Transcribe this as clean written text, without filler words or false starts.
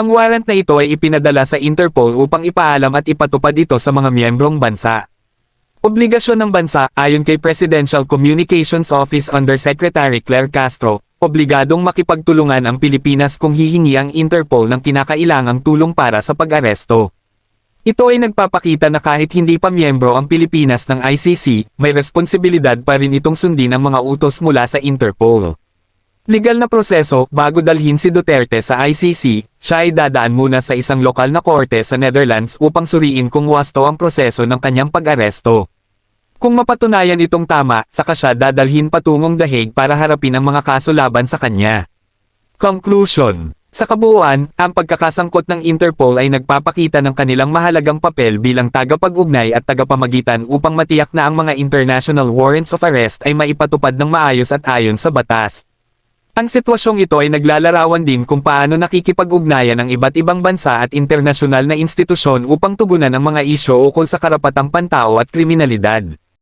Ang warrant na ito ay ipinadala sa Interpol upang ipaalam at ipatupad ito sa mga miyembrong bansa. Obligasyon ng bansa, ayon kay Presidential Communications Office Undersecretary Claire Castro, obligadong makipagtulungan ang Pilipinas kung hihingi ang Interpol ng kinakailangang tulong para sa pag-aresto. Ito ay nagpapakita na kahit hindi pa miyembro ang Pilipinas ng ICC, may responsibilidad pa rin itong sundin ang mga utos mula sa Interpol. Legal na proseso, bago dalhin si Duterte sa ICC, siya ay dadaan muna sa isang lokal na korte sa Netherlands upang suriin kung wasto ang proseso ng kanyang pag-aresto. Kung mapatunayan itong tama, saka siya dadalhin patungong The Hague para harapin ang mga kaso laban sa kanya. Conclusion. Sa kabuuan, ang pagkakasangkot ng Interpol ay nagpapakita ng kanilang mahalagang papel bilang tagapag-ugnay at tagapamagitan upang matiyak na ang mga international warrants of arrest ay maipatupad ng maayos at ayon sa batas. Ang sitwasyong ito ay naglalarawan din kung paano nakikipag-ugnayan ang iba't ibang bansa at internasyonal na institusyon upang tugunan ang mga isyu ukol sa karapatang pantao at kriminalidad.